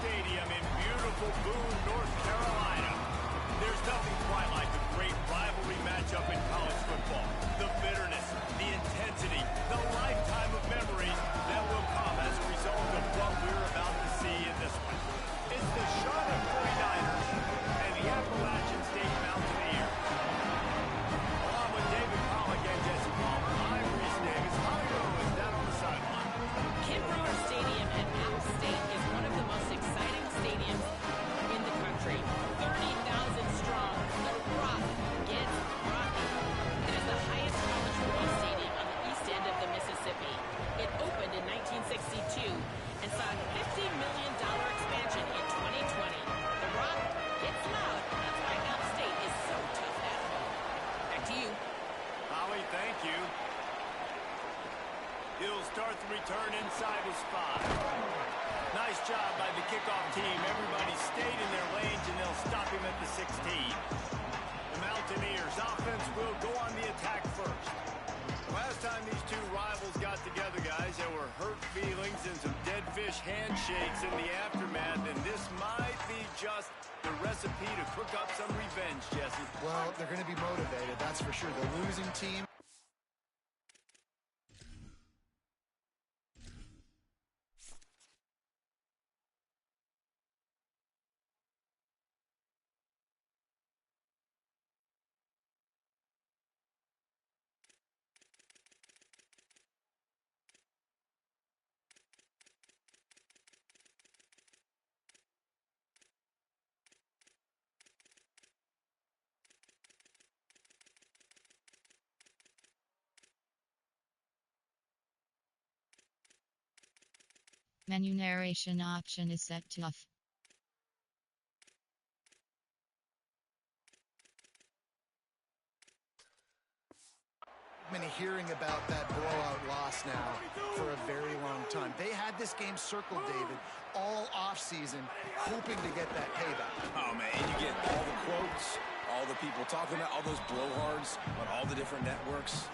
Stadium in beautiful Boone, North Carolina. There's nothing quite like a great rivalry matchup in college football. The bitterness, the intensity, the lifetime of memories that will come as a result of what we're about to see in this one. It's the Charlotte 49ers and the Appalachian State Mountaineers. Along with David Pollack and Jesse Palmer, I'm Reese Davis. Holly Rowe is down on the sideline. Kid Brewer Stadium at App State is one of the most exciting stadiums in the country. 30,000 strong. The Rock gets rocky. It is the highest college football stadium on the east end of the Mississippi. It opened in 1962 and saw a $50 million expansion in 2020. The Rock gets loud. That's why App State is so tough at home. Back to you. Holly, thank you. He'll start the return inside his 5. Nice job by the kickoff team. Everybody stayed in their lanes, and they'll stop him at the 16. The Mountaineers offense will go on the attack first. Last time these two rivals got together, guys, there were hurt feelings and some dead fish handshakes in the aftermath, and this might be just the recipe to cook up some revenge, Jesse. Well, they're going to be motivated, that's for sure. The losing team. Menu narration option is set to off. Been hearing about that blowout loss now for a very long time. They had this game circled, David, all offseason, hoping to get that payback. Oh, man, and you get all the quotes, all the people talking about all those blowhards on all the different networks,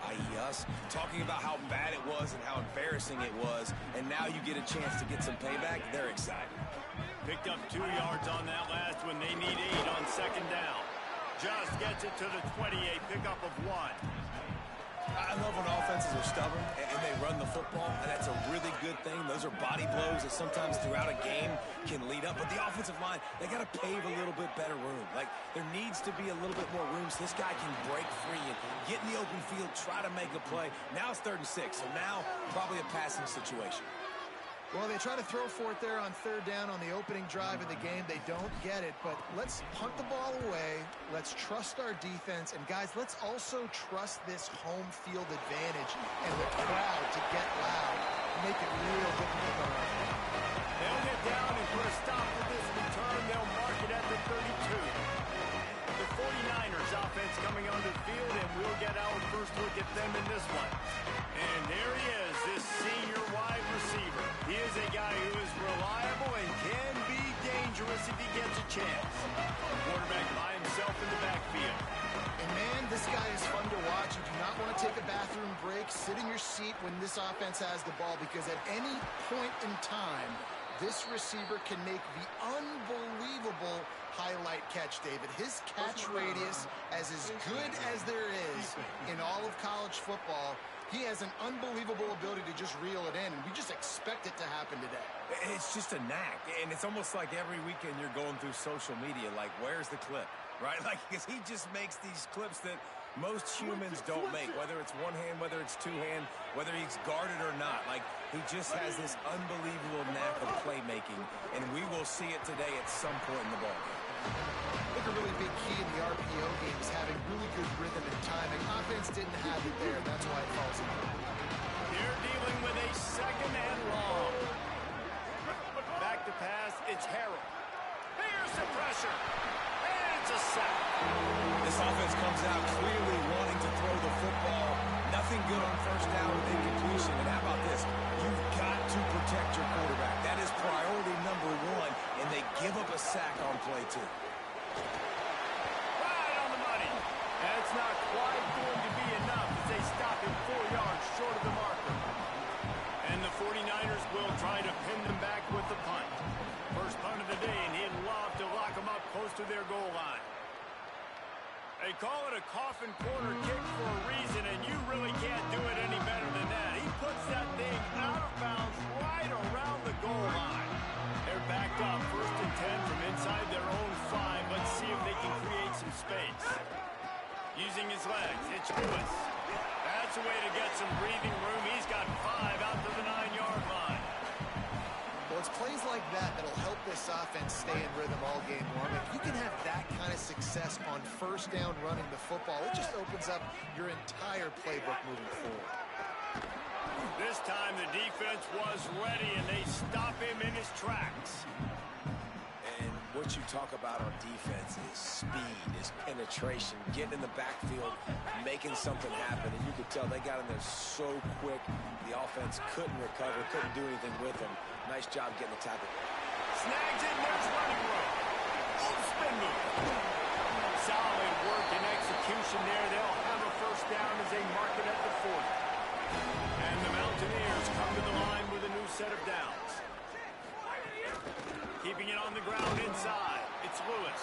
i.e. us, talking about how bad it was and how embarrassing it was, and now you get a chance to get some payback. They're excited. Picked up 2 yards on that last one. They need 8 on second down. Just gets it to the 28, pickup of 1. I love when offenses are stubborn and they run the football, and that's a really good thing. Those are body blows that sometimes throughout a game can lead up. But the offensive line, they got to pave a little bit better room. Like, there needs to be a little bit more room so this guy can break free and get in the open field, try to make a play. Now it's 3rd and 6, so now probably a passing situation. Well, they try to throw for it there on 3rd down on the opening drive of the game. They don't get it, but let's punt the ball away. Let's trust our defense. And, guys, let's also trust this home field advantage and the crowd to get loud and make it real difficult on us. They'll get down and put a stop to this return. They'll mark it at the 32. The 49ers offense coming onto the field, and we'll get our first look at them in this one. And there he is, this senior wide receiver. He is a guy who is reliable and can be dangerous if he gets a chance. Quarterback by himself in the backfield. And, man, this guy is fun to watch. You do not want to take a bathroom break. Sit in your seat when this offense has the ball, because at any point in time, this receiver can make the unbelievable highlight catch, David. His catch radius is as good as there is in all of college football. He has an unbelievable ability to just reel it in, and we just expect it to happen today. It's just a knack, and it's almost like every weekend you're going through social media, like, where's the clip, right? Like, because he just makes these clips that most humans don't make, whether it's one hand, whether it's two hand, whether he's guarded or not. Like, he just has this unbelievable knack of playmaking, and we will see it today at some point in the ballgame. I think a really big key in the RPO game is having really good rhythm and timing. Offense didn't have it there. That's why it falls apart. They're dealing with a 2nd and long. Back to pass. It's Harrell. Here's the pressure. And it's a sack. This offense comes out clearly wanting to throw the football. Nothing good on 1st down with incompletion. And how about this? You've got to protect your quarterback. That is priority number 1, and they give up a sack on play 2. to their goal line. They call it a coffin corner kick for a reason, and you really can't do it any better than that. He puts that thing out of bounds right around the goal line. They're backed up 1st and 10 from inside their own 5. Let's see if they can create some space. Using his legs, it's Lewis. That's a way to get some breathing room. He's got 5 out to the 9-yard line. Well, it's plays like that that'll help this offense stay in rhythm all game long. If you can have that kind of success on 1st down running the football, it just opens up your entire playbook moving forward. This time the defense was ready, and they stop him in his tracks. And what you talk about on defense is speed, is penetration, getting in the backfield, making something happen. And you could tell they got in there so quick, the offense couldn't recover, couldn't do anything with them. Nice job getting the tackle. Snags it, there's running room. Oh, spin move. Solid work and execution there. They'll have a 1st down as they mark it at the 40. And the Mountaineers come to the line with a new set of downs. Keeping it on the ground inside. It's Lewis.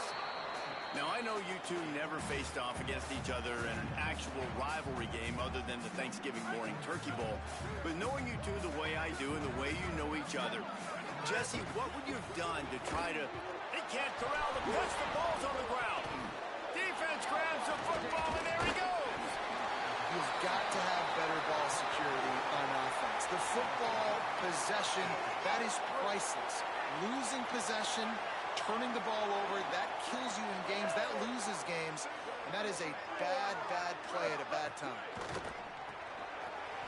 Now, I know you two never faced off against each other in an actual rivalry game other than the Thanksgiving morning Turkey Bowl. But knowing you two the way I do and the way you know each other, Jesse, what would you have done to try to... They can't corral the pitch. The ball's on the ground. Defense grabs the football, and there he goes. You've got to have better ball security on offense. The football possession, that is priceless. Losing possession, turning the ball over, that kills you in games, that loses games, and that is a bad, bad play at a bad time.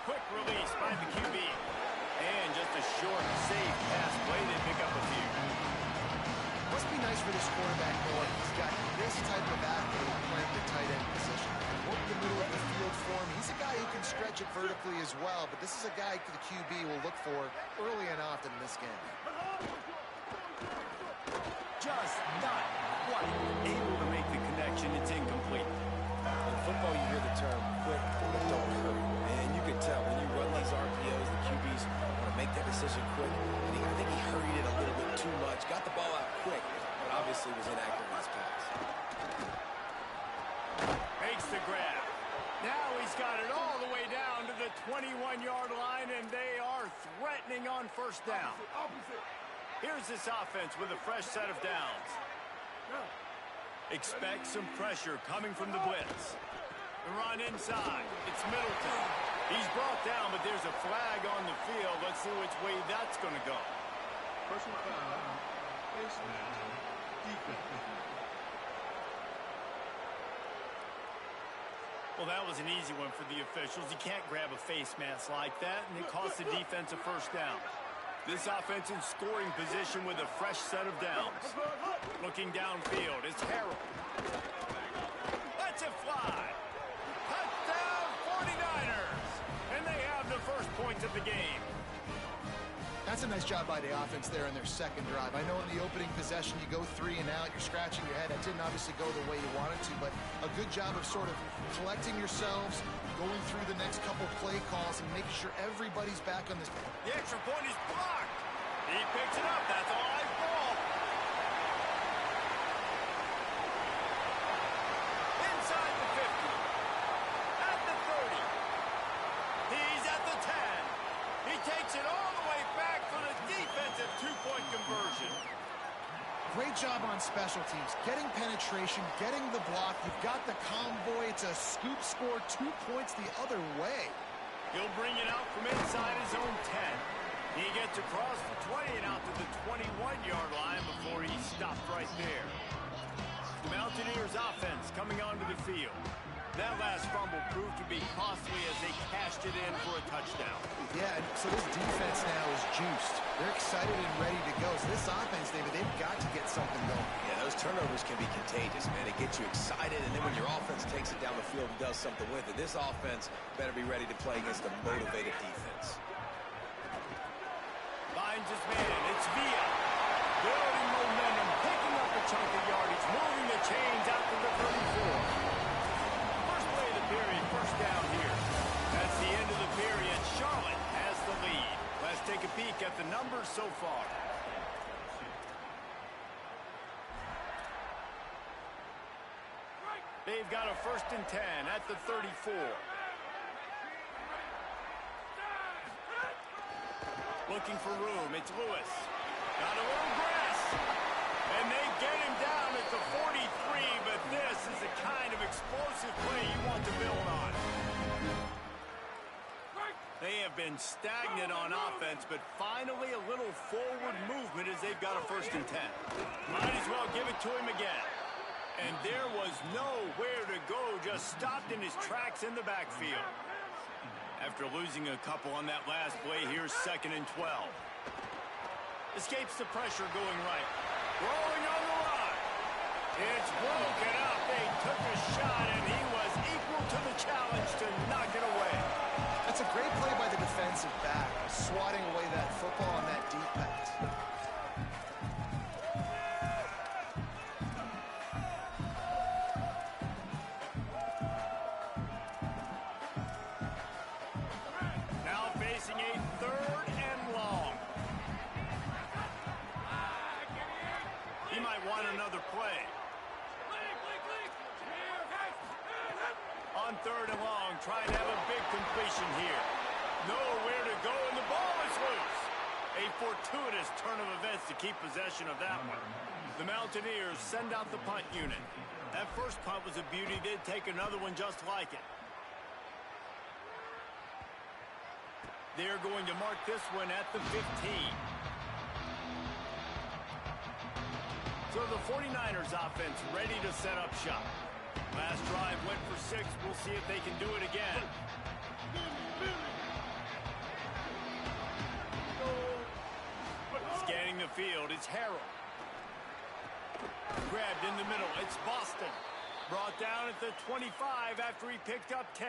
Quick release by the QB. And just a short, safe pass play. They pick up a few. Must be nice for this quarterback knowing he's got this type of athlete playing the tight end position. Work the middle of the field for him. He's a guy who can stretch it vertically as well, but this is a guy the QB will look for early and often in this game. Just not quite able to make the connection. It's incomplete. In football, you hear the term quick, but don't hurry. And you can tell when you run these RPOs, the QBs want to make that decision quick. And I think he hurried it a little bit too much. Got the ball out quick, but obviously was inaccurate in his pass. Makes the grab. Now he's got it all the way down to the 21-yard line, and they are threatening on 1st down. Here's this offense with a fresh set of downs. Expect some pressure coming from the blitz. The run inside. It's Middleton. He's brought down, but there's a flag on the field. Let's see which way that's going to go. Personal foul, face mask, defense. Well, that was an easy one for the officials. You can't grab a face mask like that, and it costs the defense a 1st down. This offense in scoring position with a fresh set of downs. Looking downfield, it's Harrell. Lets it fly. Touchdown, 49ers. And they have the 1st points of the game. That's a nice job by the offense there in their 2nd drive. I know in the opening possession you go 3 and out, you're scratching your head. That didn't obviously go the way you wanted to, but a good job of sort of collecting yourselves, going through the next couple play calls and making sure everybody's back on this. The extra point is blocked. He picks it up. That's a live ball. Inside the 50. At the 30. He's at the 10. He takes it all the way back for the defensive 2-point conversion. Great job on special teams, getting penetration, getting the block. You've got the convoy. It's a scoop score, 2 points the other way. He'll bring it out from inside his own 10. He gets across the 20 and out to the 21-yard line before he's stopped right there. The Mountaineers offense coming onto the field. That last fumble proved to be costly as they cashed it in for a touchdown. Yeah, so this defense now is juiced. They're excited and ready to go. So this offense, David, they've got to get something going. Yeah, those turnovers can be contagious, man. It gets you excited, and then when your offense takes it down the field and does something with it, this offense better be ready to play against a motivated defense. Finds his man. It's Villa. Building momentum, picking up a chunk of yardage, moving the chains out to the 34. First play of the period, 1st down here. That's the end of the period. Charlotte has the lead. Let's take a peek at the numbers so far. They've got a 1st and 10 at the 34. Looking for room. It's Lewis. Got a little grass. And they get him down at the 43, but this is the kind of explosive play you want to build on. They have been stagnant on offense, but finally a little forward movement as they've got a 1st and 10. Might as well give it to him again. And there was nowhere to go, just stopped in his tracks in the backfield. After losing a couple on that last play, here's 2nd and 12. Escapes the pressure going right. Rolling on the line. It's broken up. They took a shot, and he was equal to the challenge to knock it away. That's a great play by the defensive back, swatting away that football on that deep pass. Now facing a 3rd and long. He might want another play. On 3rd and long, trying to have a big completion here. Nowhere to go, and the ball is loose. A fortuitous turn of events to keep possession of that one. The Mountaineers send out the punt unit. That first punt was a beauty. They'd take another one just like it. They're going to mark this one at the 15. So the 49ers offense ready to set up shop. Last drive went for 6. We'll see if they can do it again. Scanning the field, it's Harold. Grabbed in the middle, it's Boston. Brought down at the 25 after he picked up 10.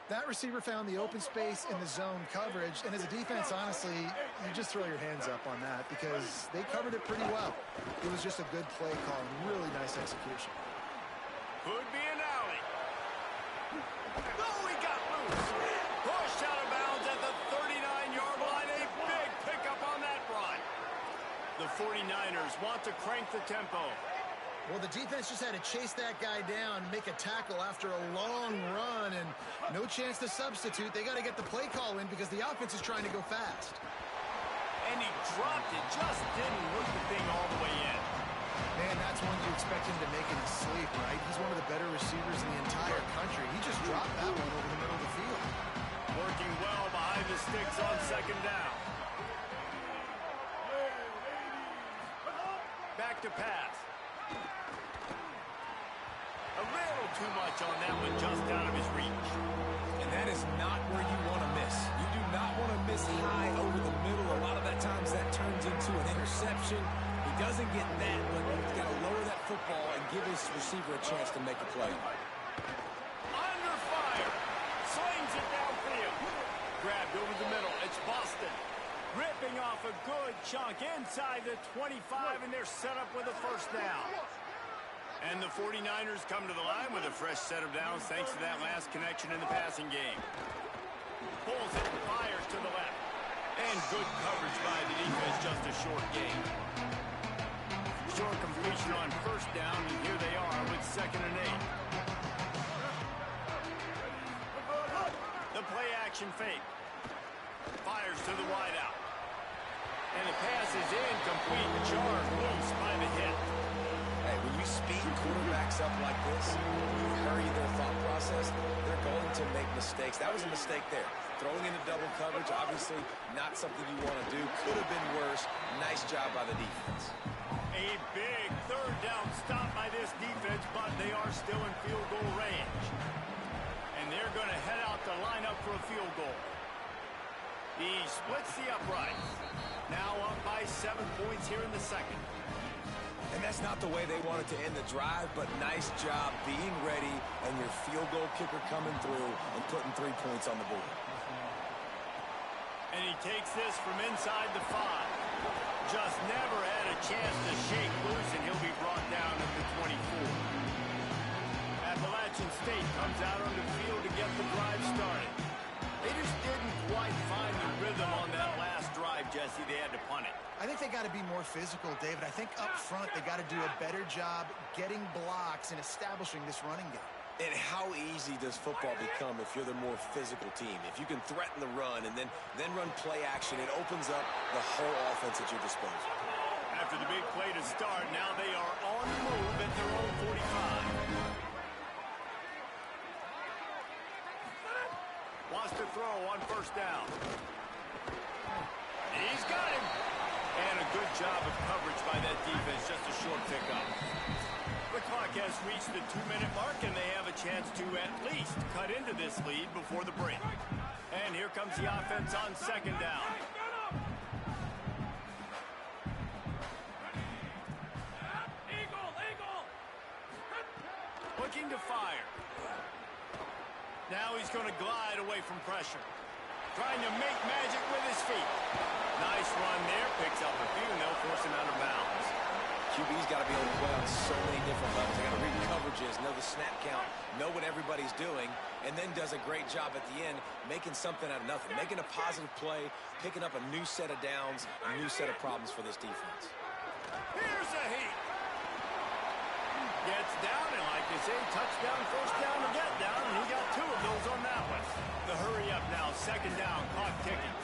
That receiver found the open space in the zone coverage, and as a defense, honestly, you just throw your hands up on that because they covered it pretty well. It was just a good play call and really nice execution. Could be an alley. Oh, he got loose. Pushed out of bounds at the 39-yard line. A big pickup on that run. The 49ers want to crank the tempo. Well, the defense just had to chase that guy down, make a tackle after a long run, and no chance to substitute. They got to get the play call in because the offense is trying to go fast. And he dropped it, just didn't look the thing all the way in. Man, that's one you expect him to make in his sleep, right? He's one of the better receivers in the entire country. He just dropped that one over the middle of the field. Working well behind the sticks on 2nd down. Back to pass. A little too much on that one, just out of his reach. And that is not where you want to miss. You do not want to miss high over the middle. A lot of that times that turns into an interception. He doesn't get that, but he's got to lower that football and give his receiver a chance to make a play. Under fire. Slings it downfield. Grabbed over the middle. It's Boston. Ripping off a good chunk inside the 25, and they're set up with a 1st down. And the 49ers come to the line with a fresh set of downs thanks to that last connection in the passing game. Pulls it, fires to the left. And good coverage by the defense, just a short gain. Short completion on 1st down, and here they are with 2nd and 8. The play action fake. Fires to the wideout. And the pass is incomplete. Jarred loose by the hit. Hey, when you speed quarterbacks up like this, you hurry their thought process, they're going to make mistakes. That was a mistake there. Throwing into double coverage, obviously not something you want to do. Could have been worse. Nice job by the defense. A big 3rd down stop by this defense, but they are still in field goal range. And they're going to head out to line up for a field goal. He splits the uprights. Now up by 7 points here in the 2nd. And that's not the way they wanted to end the drive, but nice job being ready and your field goal kicker coming through and putting 3 points on the board. And he takes this from inside the 5. Just never had a chance to shake loose, and he'll be brought down at the 24. Appalachian State comes out on the field to get the drive started. They just didn't quite find the rhythm on that last drive Jesse, they had to punt it? I think they got to be more physical, David. I think up front they got to do a better job getting blocks and establishing this running game. And how easy does football become if you're the more physical team? If you can threaten the run and then run play action, it opens up the whole offense at your disposal. After the big play to start, now they are on the move at their own 45. Wants to throw on first down. He's got him. And a good job of coverage by that defense, just a short pickup. The clock has reached the 2-minute mark, and they have a chance to at least cut into this lead before the break. And here comes the offense on second down. Looking to fire. Now he's going to glide away from pressure. Trying to make magic with his feet. Nice run there. Picks up a few, and they'll force him out of bounds. QB's got to be able to play on so many different levels. They got to read coverages, know the snap count, know what everybody's doing, and then does a great job at the end making something out of nothing, making a positive play, picking up a new set of downs, a new set of problems for this defense. Here's a heat. Gets down, and like they say, touchdown, first down, or get down, and he got two of those on that one. The hurry up now, second down, clock ticking.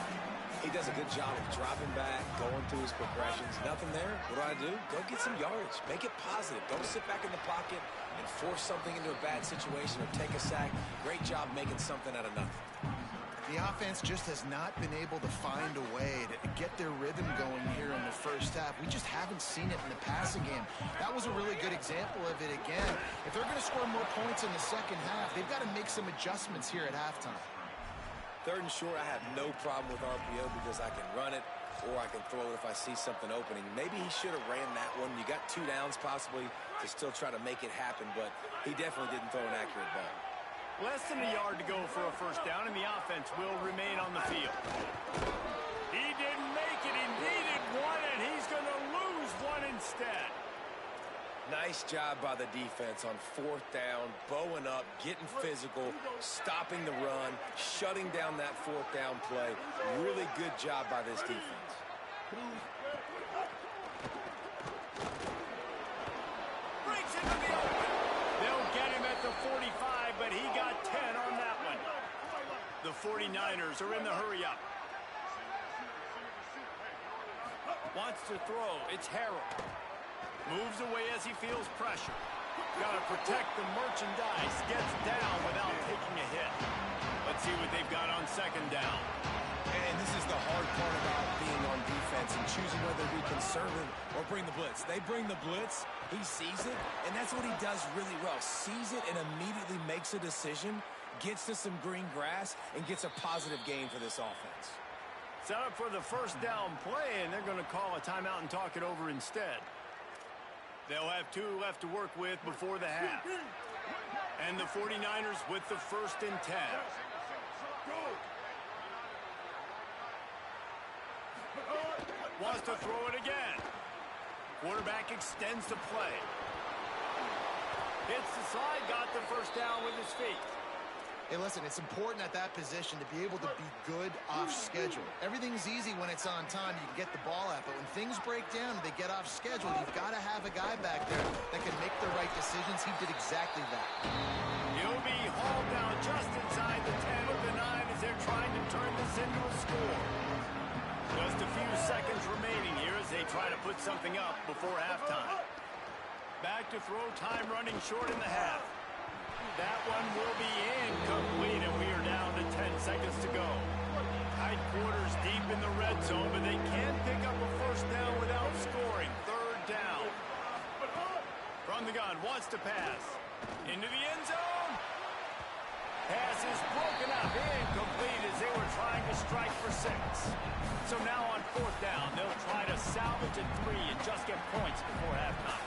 He does a good job of dropping back, going through his progressions. Nothing there. What do? Go get some yardage. Make it positive. Don't sit back in the pocket and force something into a bad situation or take a sack. Great job making something out of nothing. The offense just has not been able to find a way to get their rhythm going here in the first half. We just haven't seen it in the passing game. That was a really good example of it again. If they're going to score more points in the second half, they've got to make some adjustments here at halftime. Third and short, I have no problem with RPO because I can run it or I can throw it if I see something opening. Maybe he should have ran that one. You got 2 downs possibly to still try to make it happen, but he definitely didn't throw an accurate ball. Less than a yard to go for a first down, and the offense will remain on the field. He didn't make it. He needed one, and he's going to lose one instead. Nice job by the defense on fourth down, bowing up, getting physical, stopping the run, shutting down that fourth down play. Really good job by this defense. Breaks into the open. They'll get him at the 45, but he got 10 on that one. The 49ers are in the hurry up. Wants to throw. It's Harrell. Moves away as he feels pressure. Got to protect the merchandise. Gets down without taking a hit. Let's see what they've got on second down. And this is the hard part about being on defense and choosing whether to be conservative or bring the blitz. They bring the blitz, he sees it, and that's what he does really well. Sees it and immediately makes a decision, gets to some green grass, and gets a positive gain for this offense. Set up for the first down play, and they're going to call a timeout and talk it over instead. They'll have 2 left to work with before the half. And the 49ers with the first and 10. Wants to throw it again. Quarterback extends the play. Hits the slide, got the first down with his feet. Hey, listen, it's important at that position to be able to be good off schedule. Everything's easy when it's on time. You can get the ball out. But when things break down and they get off schedule, you've got to have a guy back there that can make the right decisions. He did exactly that. He'll be hauled down just inside the 10 of the 9 as they're trying to turn this into a score. Just a few seconds remaining here as they try to put something up before halftime. Back to throw, time running short in the half. That one will be incomplete, and we are down to 10 seconds to go. Tight quarters deep in the red zone, but they can't pick up a first down without scoring. Third down. From the gun, wants to pass. Into the end zone. Pass is broken up, incomplete as they were trying to strike for 6. So now on fourth down, they'll try to salvage a 3 and just get points before halftime.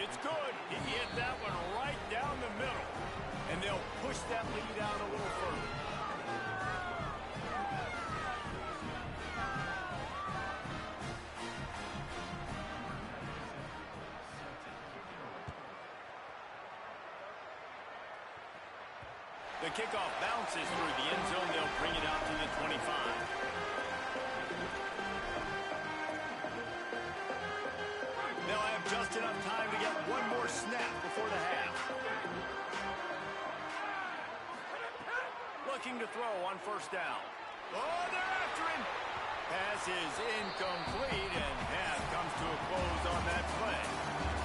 It's good. He hit that one right down the middle. And they'll push that lead out a little further. The kickoff bounces through the end zone. They'll bring it out to the 25. They'll have just enough time to get one more snap before the half. Looking to throw on first down. Oh, they're after him. Pass is incomplete, and half comes to a close on that play.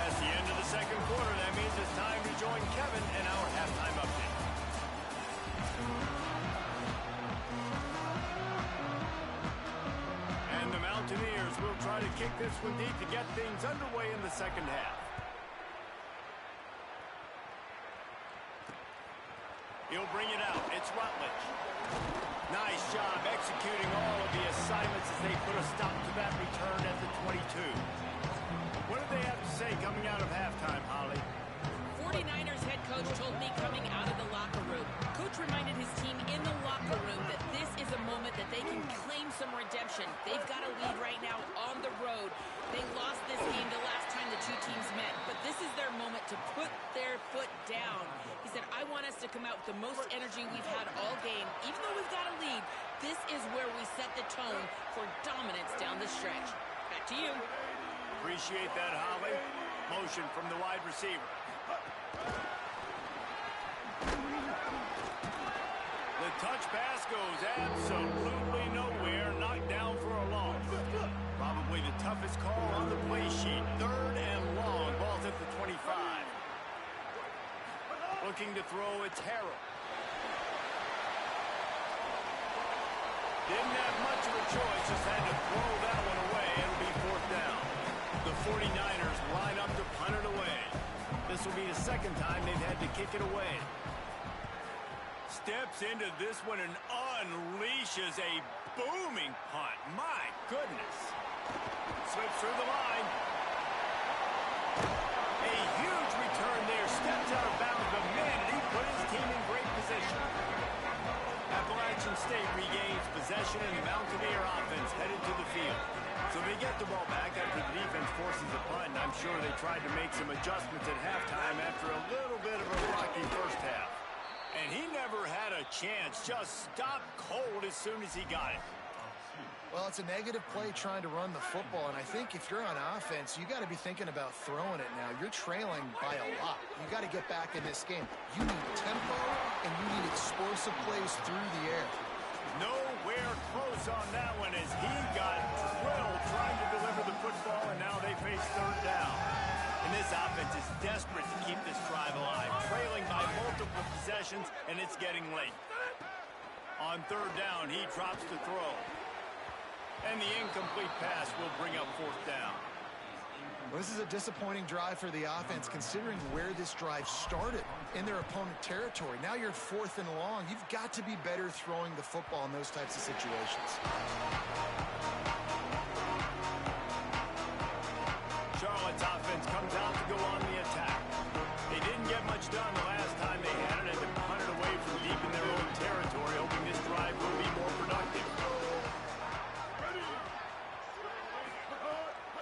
That's the end of the second quarter. That means it's time to join Kevin in our halftime update. And the Mountaineers will try to kick this one deep to get things underway in the second half. He'll bring it out. It's Rutledge. Nice job executing all of the assignments as they put a stop to that return at the 22. What did they have to say coming out of halftime, Holly? 49ers head coach told me coming out of the locker room. Coach reminded his team in the locker room that this is a moment that they can claim some redemption. They've got a lead right now on the road. They lost this game the last time the two teams met, but this is their moment to put their foot down. He said, I want us to come out with the most energy we've had all game. Even though we've got a lead, this is where we set the tone for dominance down the stretch. Back to you. Appreciate that, Holly. Motion from the wide receiver. The touch pass goes absolutely nowhere. Knocked down for a loss. Probably the toughest call on the play sheet. Third and long. Ball's at the 25. Looking to throw, it's Harrell. Didn't have much of a choice. Just had to throw that one away. It'll be fourth down. The 49ers line up to punt it away. This will be the second time they've had to kick it away. Steps into this one and unleashes a booming punt. My goodness. Slips through the line. A huge return there. Steps out of bounds, but man, did he put his team in great position. Appalachian State regains possession, and the Mountaineer offense headed to the field. So they get the ball back after the defense forces a punt, and I'm sure they tried to make some adjustments at halftime after a little bit of a rocky first half. And he never had a chance, just stopped cold as soon as he got it. Well, it's a negative play trying to run the football, and I think if you're on offense, you got to be thinking about throwing it now. You're trailing by a lot. You got to get back in this game. You need tempo, and you need explosive plays through the air. Nowhere close on that one as he got drilled trying to deliver the football, and now they face third down. And this offense is desperate to keep this drive alive, trailing by multiple possessions, and it's getting late. On third down, he drops to throw. And the incomplete pass will bring up fourth down. Well, this is a disappointing drive for the offense, considering where this drive started in their opponent territory. Now you're at fourth and long. You've got to be better throwing the football in those types of situations. Charlotte's offense comes out to go on the attack. They didn't get much done the last time they had it, and to punt it away from deep in their own territory, hoping this drive will be more productive.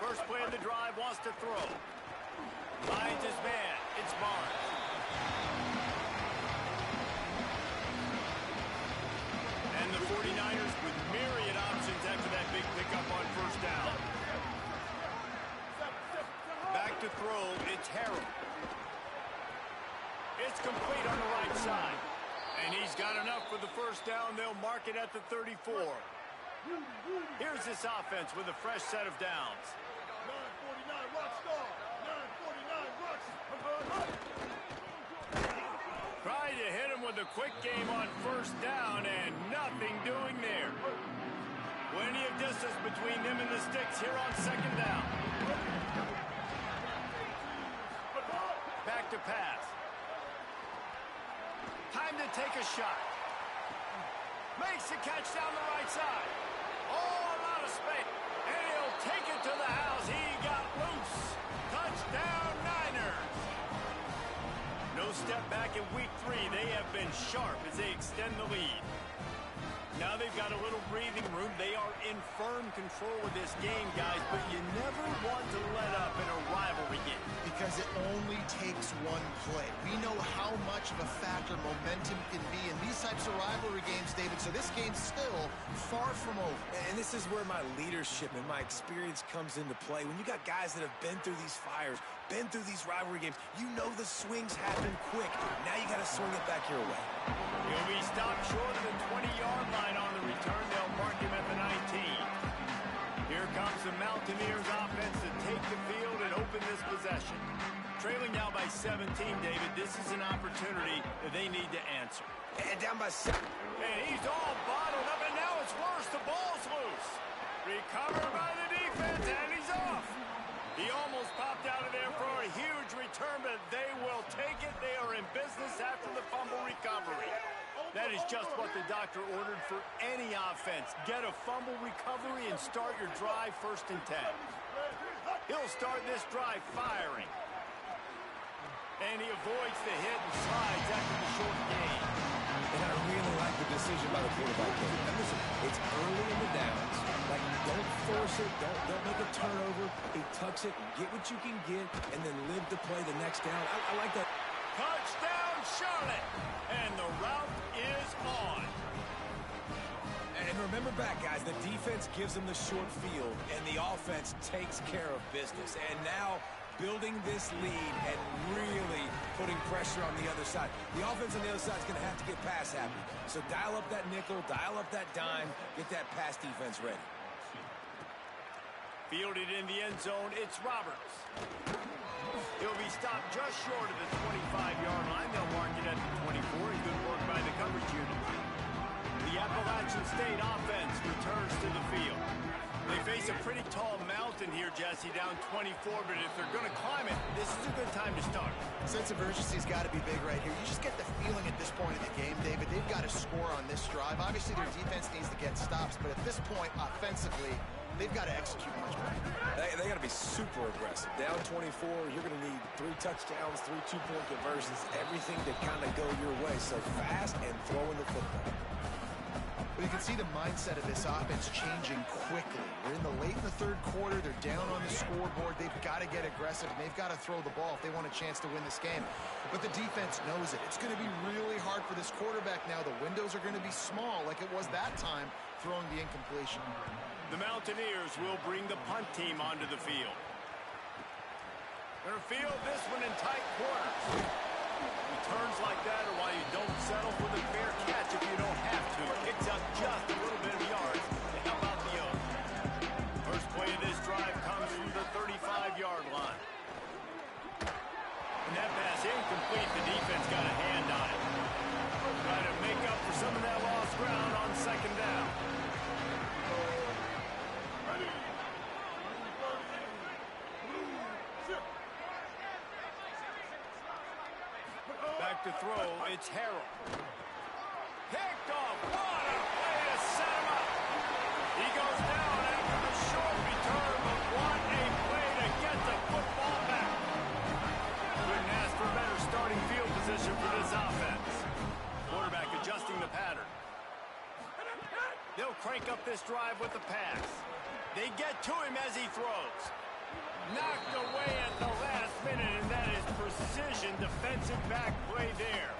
First play of the drive, wants to throw. Finds his man. It's Barnes. And the 49ers with myriad options after that big pickup on first down. Back to throw, it's Harrell. It's complete on the right side. And he's got enough for the first down. They'll mark it at the 34. Here's this offense with a fresh set of downs. 949 Rockstar. 949 Rockstar. Tried to hit him with a quick game on first down, and nothing doing there. Plenty of distance between them and the sticks here on second down. Back to pass. Time to take a shot. Makes the catch down the right side. Oh, a lot of space. And he'll take it to the house. He got loose. Touchdown, Niners. No step back in week 3. They have been sharp as they extend the lead. Now they've got a little breathing room. They are in firm control of this game, guys, but you never want to let up in a rivalry game. Because it only takes one play. We know how much of a factor momentum can be in these types of rivalry games, David, so this game's still far from over. And this is where my leadership and my experience comes into play. When you got guys that have been through these fires, been through these rivalry games, you know the swings happen quick. Now you got to swing it back your way. He'll be stopped short of the 20-yard line on the return. They'll mark him at the 19. Here comes the Mountaineers offense to take the field and open this possession. Trailing now by 17, David. This is an opportunity that they need to answer. And down by 7. And he's all bottled up, and now it's worse. The ball's loose. Recovered by the defense, and he's off. He almost popped out of there for a huge return, but they will take it. They are in business after the fumble recovery. That is just what the doctor ordered for any offense. Get a fumble recovery and start your drive 1st and 10. He'll start this drive firing. And he avoids the hit and slides after the short gain. And I really like the decision by the quarterback there. And listen, it's early in the downs. Like, don't force it. Don't make a turnover. He tucks it, get what you can get, and then live to play the next down. I like that. Touchdown, Charlotte! And the route is on. And remember back, guys, the defense gives them the short field, and the offense takes care of business. And now building this lead and really putting pressure on the other side. The offense on the other side is going to have to get pass happy. So dial up that nickel, dial up that dime, get that pass defense ready. Fielded in the end zone, it's Roberts. He'll be stopped just short of the 25-yard line. They'll mark it at the 24. Good work by the coverage unit. The Appalachian State offense returns to the field. They face a pretty tall mountain here, Jesse, down 24, but if they're going to climb it, this is a good time to start. Sense of urgency's got to be big right here. You just get the feeling at this point in the game, David, they've got to score on this drive. Obviously, their defense needs to get stops, but at this point, offensively, they've got to execute much better. They got to be super aggressive. Down 24, you're going to need 3 touchdowns, 3 two-point conversions, everything to kind of go your way. So fast and throwing the football. Well, you can see the mindset of this offense changing quickly. We're in the late in the 3rd quarter. They're down on the scoreboard. They've got to get aggressive, and they've got to throw the ball if they want a chance to win this game. But the defense knows it. It's going to be really hard for this quarterback now. The windows are going to be small like it was that time throwing the incompletion. The Mountaineers will bring the punt team onto the field. They'll field this one in tight quarters. Returns like that are why you don't settle for the fair catch if you don't have to. Picks up just a little bit of yards to help out the Oaks. First play of this drive comes from the 35-yard line. And that pass incomplete. The defense got a hand on it. Trying to make up for some of that lost ground on 2nd down. Back to throw, it's Harrell. Picked off, what a play to set him up. He goes down after the short return, but what a play to get the football back. Couldn't ask for a better starting field position for this offense. Quarterback adjusting the pattern. They'll crank up this drive with the pass. They get to him as he throws. Knocked away at the last minute, and that is precision defensive back play there.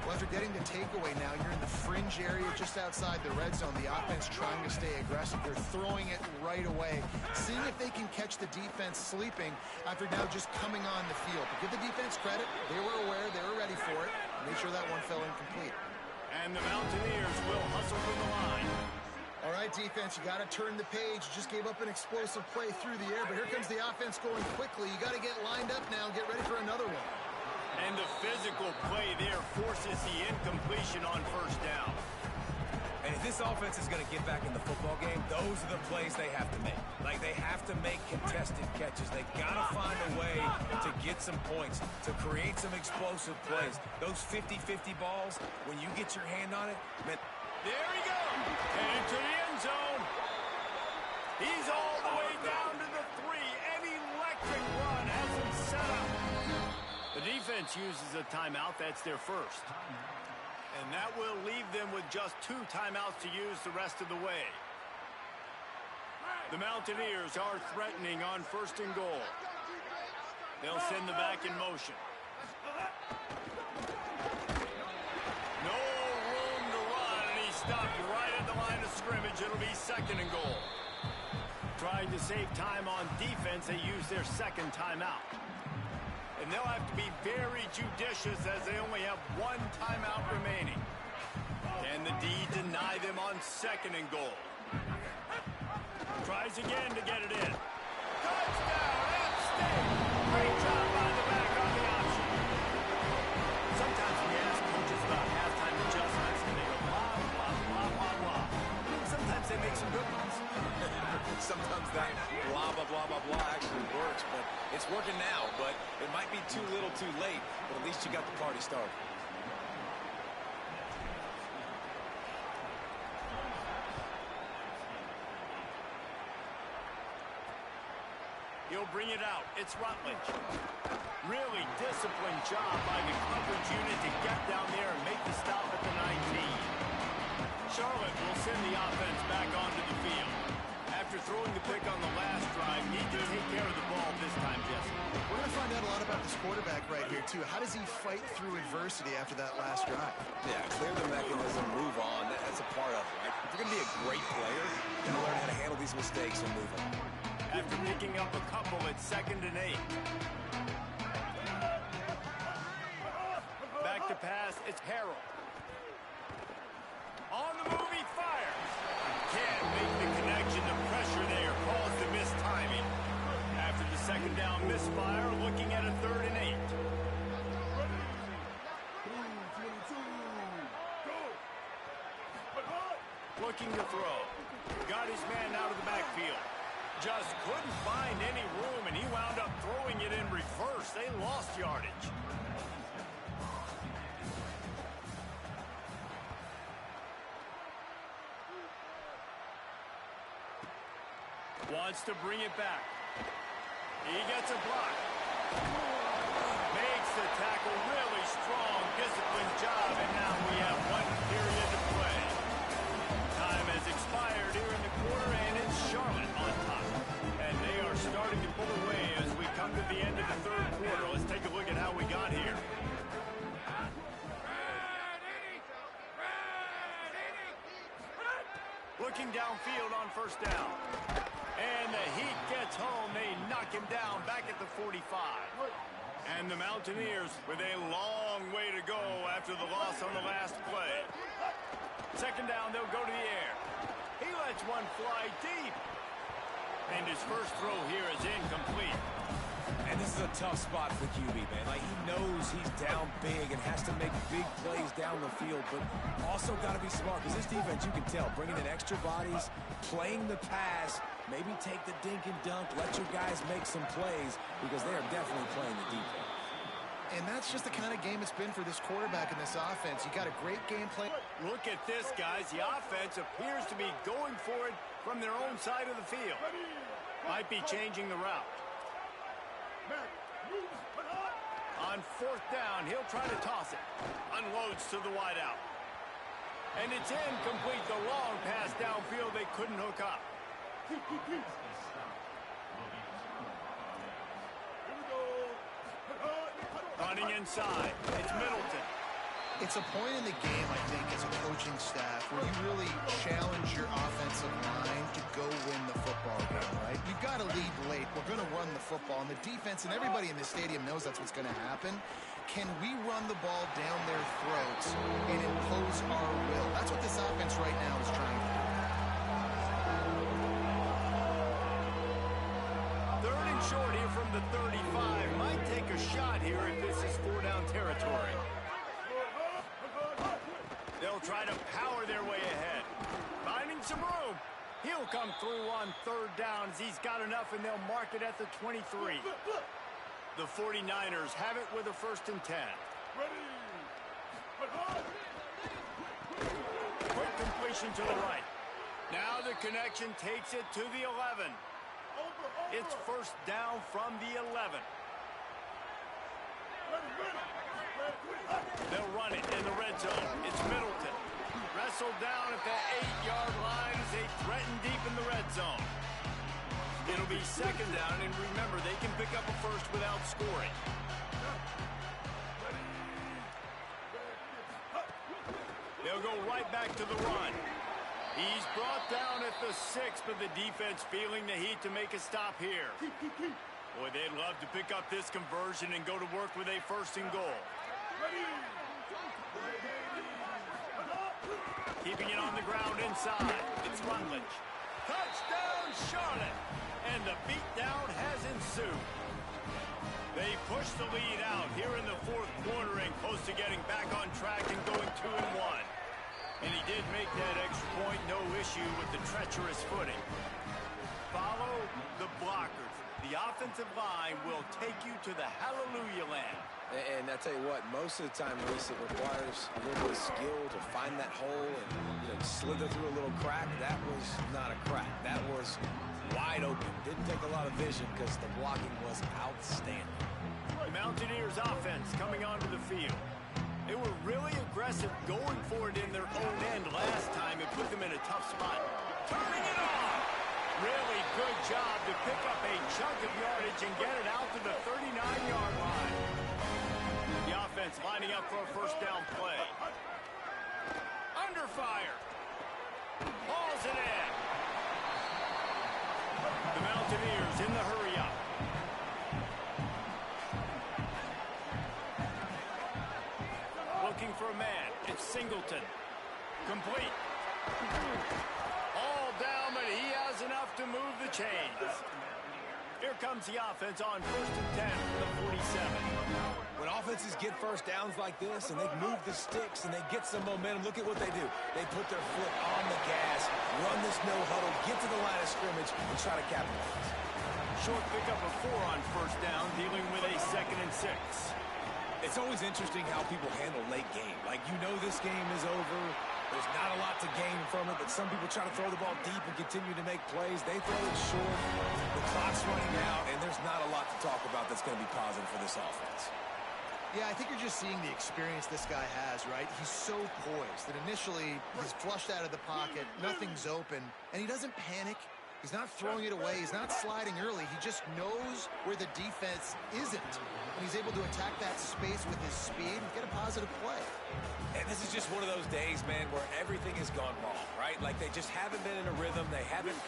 Well, after getting the takeaway now, you're in the fringe area just outside the red zone. The offense trying to stay aggressive. They're throwing it right away, seeing if they can catch the defense sleeping after now just coming on the field. But give the defense credit. They were aware. They were ready for it. Made sure that one fell incomplete. And the Mountaineers will hustle from the line. All right, defense, you got to turn the page. You just gave up an explosive play through the air, but here comes the offense going quickly. You got to get lined up now, get ready for another one. And the physical play there forces the incompletion on 1st down. And if this offense is going to get back in the football game, those are the plays they have to make. Like, they have to make contested catches. They got to find a way to get some points, to create some explosive plays. Those 50-50 balls, when you get your hand on it, man. There he goes. And into the end zone. He's all the way down to the 3. An electric run has him set up. The defense uses a timeout. That's their first. And that will leave them with just 2 timeouts to use the rest of the way. The Mountaineers are threatening on 1st and goal. They'll send the back in motion. No room to run, and he stopped right at the line of scrimmage. It'll be 2nd and goal. Trying to save time on defense, they use their 2nd timeout. And they'll have to be very judicious as they only have 1 timeout remaining. Can the D deny them on 2nd and goal? Tries again to get it in. Touchdown, App State! Great job by the back on the option. Sometimes when you ask coaches about halftime adjustments, and they go blah, blah, blah, blah, blah. Sometimes they make some good ones. Sometimes that blah, blah, blah, blah, blah actually works, but it's working now. But it might be too little too late, but at least you got the party started. He'll bring it out. It's Rutledge. Really disciplined job by the coverage unit to get down there and make the stop at the 19. Charlotte will send the offense back onto the field. After throwing the pick on the last drive, need to take care of the ball this time, Jesse. We're going to find out a lot about this quarterback right here, too. How does he fight through adversity after that last drive? Yeah, clear the mechanism, move on. That's a part of it, right? If you're going to be a great player, you're going to learn how to handle these mistakes and move on. After picking up a couple at 2nd and 8. Back to pass, it's Harrell. On the move, he fires. Can't make the connection. The pressure there caused the missed timing. After the 2nd down misfire, looking at a 3rd and 8. Looking to throw. Got his man out of the backfield. Just couldn't find any room, and he wound up throwing it in reverse. They lost yardage. Wants to bring it back. He gets a block. Makes the tackle really strong, disciplined job, and now we have 1 period to play. Time has expired here in the quarter, and it's Charlotte on top. And they are starting to pull away as we come to the end of the 3rd quarter. Let's take a look at how we got here. Looking downfield on 1st down. And the Heat gets home. They knock him down back at the 45. And the Mountaineers with a long way to go after the loss on the last play. 2nd down, they'll go to the air. He lets one fly deep. And his first throw here is incomplete. And this is a tough spot for QB, man. Like, he knows he's down big and has to make big plays down the field, but also got to be smart, because this defense, you can tell, bringing in extra bodies, playing the pass, maybe take the dink and dunk, let your guys make some plays, because they are definitely playing the defense. And that's just the kind of game it's been for this quarterback in this offense. You got a great game plan. Look at this, guys. The offense appears to be going for it from their own side of the field. Might be changing the route. On 4th down, he'll try to toss it. Unloads to the wideout. And it's incomplete. The long pass downfield, they couldn't hook up. Running inside, it's Middleton. It's a point in the game, I think, as a coaching staff where you really challenge your offensive line to go win the football game, right? You've got to lead late. We're going to run the football. And the defense and everybody in the stadium knows that's what's going to happen. Can we run the ball down their throats and impose our will? That's what this offense right now is trying to do. 3rd and short here from the 35. Might take a shot here if this is 4-down territory. They'll try to power their way ahead. Finding some room. He'll come through on 3rd down as he's got enough, and they'll mark it at the 23. The 49ers have it with a 1st and 10. Quick completion to the right. Now the connection takes it to the 11. It's 1st down from the 11. They'll run it in the red zone. It's whistle down at the 8-yard line as they threaten deep in the red zone. It'll be second down, and remember, they can pick up a first without scoring. They'll go right back to the run. He's brought down at the 6, but the defense feeling the heat to make a stop here. Boy, they'd love to pick up this conversion and go to work with a first and goal. Keeping it on the ground inside. It's Rutledge. Touchdown, Charlotte! And the beatdown has ensued. They push the lead out here in the fourth quarter and close to getting back on track and going 2-1. And he did make that extra point, no issue with the treacherous footing. Follow the blockers. The offensive line will take you to the hallelujah land. And I tell you what, most of the time, Reese, it requires a little bit of skill to find that hole and slither through a little crack. That was not a crack. That was wide open. Didn't take a lot of vision because the blocking was outstanding. The Mountaineers offense coming onto the field. They were really aggressive going for it in their own end last time. It put them in a tough spot. Turning it on! Really good job to pick up a chunk of yardage and get it out to the 39-yard line. The offense lining up for a first down play. Under fire. Hauls it in. The Mountaineers in the hurry-up. Looking for a man. It's Singleton. Complete. All down, but he has enough to move the chains. Here comes the offense on first and 10 from the 47. When offenses get first downs like this and they move the sticks and they get some momentum, look at what they do. They put their foot on the gas, run this no huddle, get to the line of scrimmage, and try to capitalize. Short pickup of 4 on first down, dealing with a 2nd and 6. It's always interesting how people handle late game. Like, you know this game is over. There's not a lot to gain from it, but some people try to throw the ball deep and continue to make plays. They throw it short. The clock's running out, and there's not a lot to talk about that's going to be positive for this offense. Yeah, I think you're just seeing the experience this guy has, right? He's so poised that initially he's flushed out of the pocket, nothing's open, and he doesn't panic. He's not throwing it away. He's not sliding early. He just knows where the defense isn't. And he's able to attack that space with his speed and get a positive play. And this is just one of those days, man, where everything has gone wrong, right? Like, they just haven't been in a rhythm. They haven't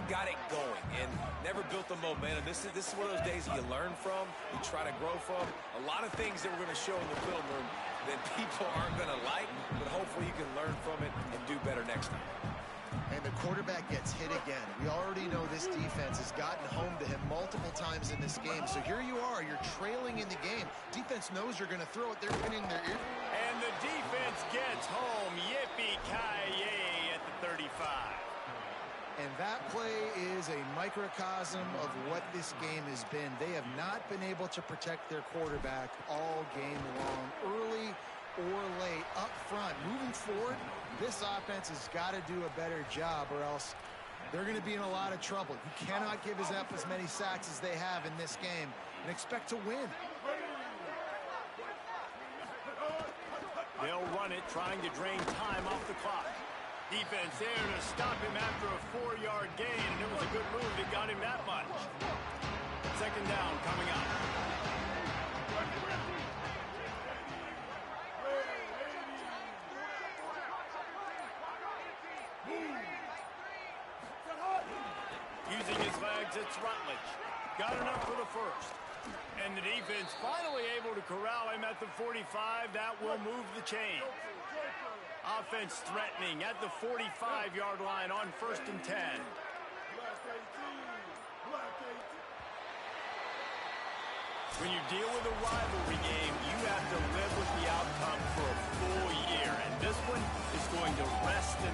got it going and never built the momentum. This is one of those days you learn from, you try to grow from. A lot of things that we're going to show in the film room that people aren't going to like, but hopefully you can learn from it and do better next time. And the quarterback gets hit again. We already know this defense has gotten home to him multiple times in this game. So here you are, you're trailing in the game. Defense knows you're going to throw it. They're pinning their ear. And the defense gets home. Yippee-ki-yay at the 35. And that play is a microcosm of what this game has been. They have not been able to protect their quarterback all game long, early or late, up front. Moving forward, this offense has got to do a better job or else they're going to be in a lot of trouble. You cannot give up as many sacks as they have in this game and expect to win. They'll run it, trying to drain time off the clock. Defense there to stop him after a 4-yard gain, and it was a good move that got him that much. Second down coming up. Using his legs, it's Rutledge. Got enough for the first. And the defense finally able to corral him at the 45. That will move the chain. Offense threatening at the 45-yard line on first and 10. When you deal with a rivalry game, you